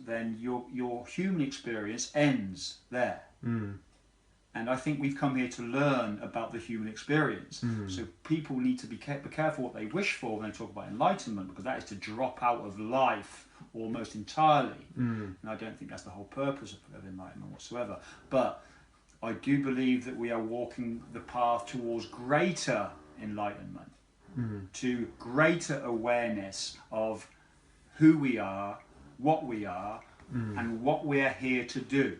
then your human experience ends there. And I think we've come here to learn about the human experience. So people need to be careful what they wish for when they talk about enlightenment, because that is to drop out of life almost entirely. And I don't think that's the whole purpose of enlightenment whatsoever. But I do believe that we are walking the path towards greater enlightenment, to greater awareness of who we are, what we are, and what we are here to do.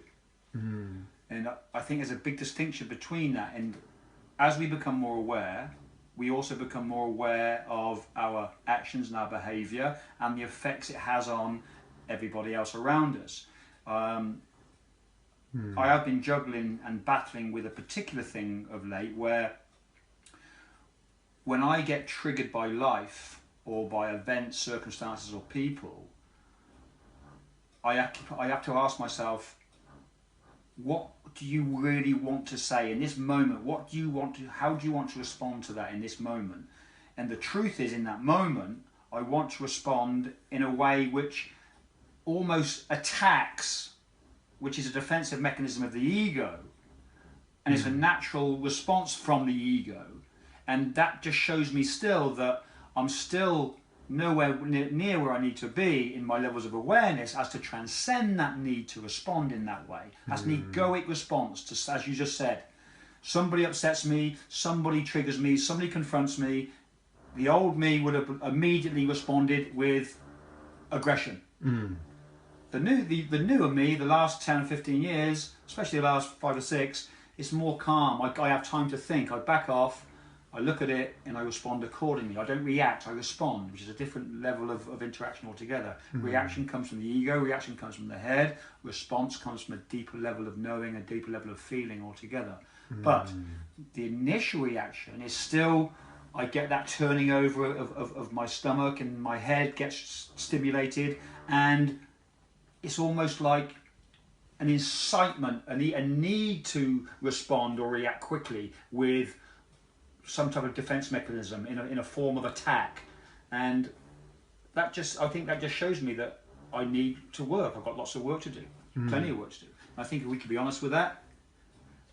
And I think there's a big distinction between that. And as we become more aware, we also become more aware of our actions and our behaviour and the effects it has on everybody else around us. I have been juggling and battling with a particular thing of late, where when I get triggered by life or by events, circumstances or people, I have to ask myself, what do you really want to say in this moment? What do you want to, how do you want to respond to that in this moment? And the truth is, in that moment, I want to respond in a way which almost attacks, which is a defensive mechanism of the ego. And it's a natural response from the ego. And that just shows me still that I'm still nowhere near where I need to be in my levels of awareness as to transcend that need to respond in that way. That's an egoic response to, as you just said, somebody upsets me, somebody triggers me, somebody confronts me. The old me would have immediately responded with aggression. The newer me, the last 10 or 15 years, especially the last 5 or 6, it's more calm. I have time to think. I back off, I look at it, and I respond accordingly. I don't react, I respond, which is a different level of interaction altogether. Reaction comes from the ego, reaction comes from the head, response comes from a deeper level of knowing, a deeper level of feeling altogether. But the initial reaction is still, I get that turning over of my stomach, and my head gets stimulated, and it's almost like an incitement, a need to respond or react quickly with some type of defense mechanism in a form of attack. And that just, I think that just shows me that I need to work. I've got lots of work to do, plenty of work to do. I think if we could be honest with that,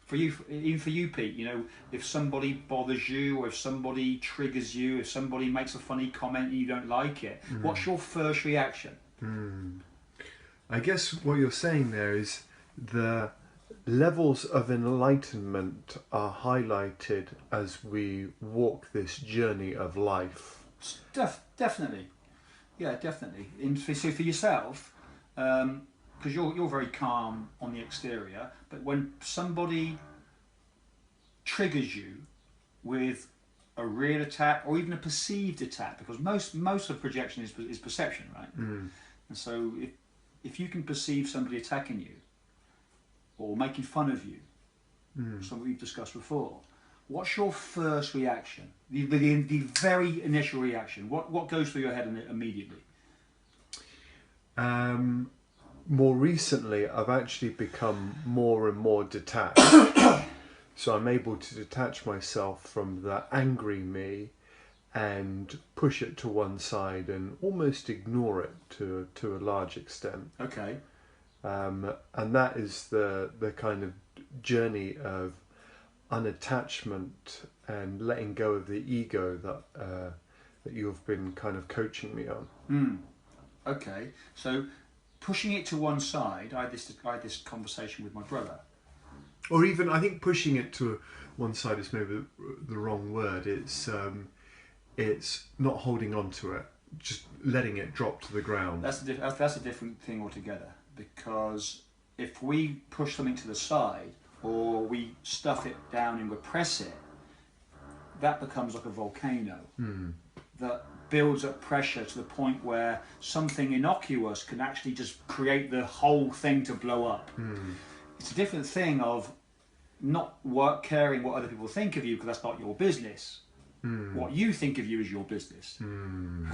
for you, even for you, Pete, you know, if somebody bothers you, or if somebody triggers you, if somebody makes a funny comment and you don't like it, what's your first reaction? I guess what you're saying there is the levels of enlightenment are highlighted as we walk this journey of life. Definitely, yeah, definitely. So for yourself, because you're very calm on the exterior, but when somebody triggers you with a real attack or even a perceived attack, because most of projection is perception, right? And so if you can perceive somebody attacking you or making fun of you, something we've discussed before, what's your first reaction? The very initial reaction. What goes through your head immediately? More recently, I've actually become more and more detached. So I'm able to detach myself from the angry me and push it to one side and almost ignore it to a large extent. Okay. And that is the kind of journey of unattachment and letting go of the ego that you've been kind of coaching me on. Okay, so pushing it to one side, I had this conversation with my brother. Or even, I think pushing it to one side is maybe the wrong word. It's not holding on to it, just letting it drop to the ground. That's a different thing altogether, because if we push something to the side or we stuff it down and repress it, that becomes like a volcano that builds up pressure to the point where something innocuous can actually just create the whole thing to blow up. It's a different thing of not caring what other people think of you, because that's not your business. What you think of you is your business,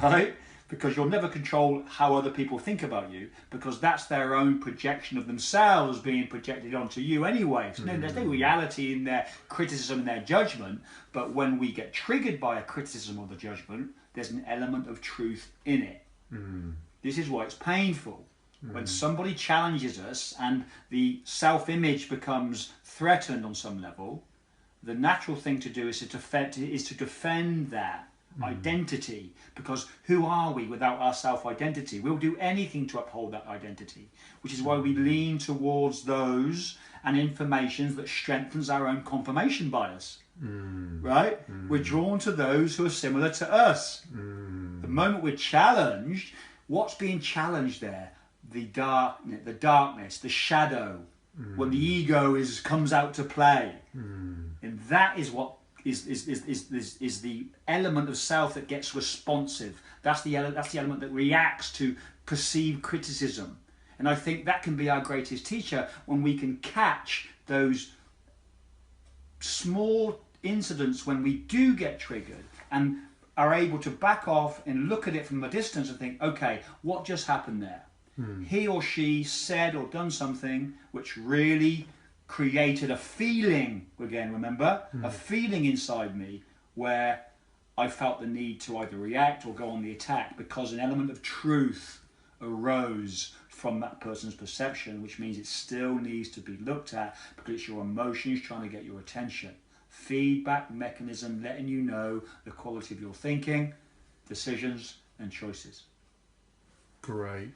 right? Because you'll never control how other people think about you, because that's their own projection of themselves being projected onto you anyway. So there's no reality in their criticism and their judgment, but when we get triggered by a criticism or the judgment, there's an element of truth in it. This is why it's painful. When somebody challenges us and the self-image becomes threatened on some level, the natural thing to do is to defend that identity, because who are we without our self-identity? We'll do anything to uphold that identity, which is why we lean towards those and informations that strengthens our own confirmation bias. Right? We're drawn to those who are similar to us. The moment we're challenged, what's being challenged there? The darkness, the shadow, when the ego comes out to play, and that is what is the element of self that gets responsive. That's the element that reacts to perceived criticism, and I think that can be our greatest teacher when we can catch those small incidents when we do get triggered and are able to back off and look at it from a distance and think, okay, what just happened there? He or she said or done something which really created a feeling, again, remember, a feeling inside me where I felt the need to either react or go on the attack because an element of truth arose from that person's perception, which means it still needs to be looked at because it's your emotions trying to get your attention. Feedback mechanism letting you know the quality of your thinking, decisions and choices. Great.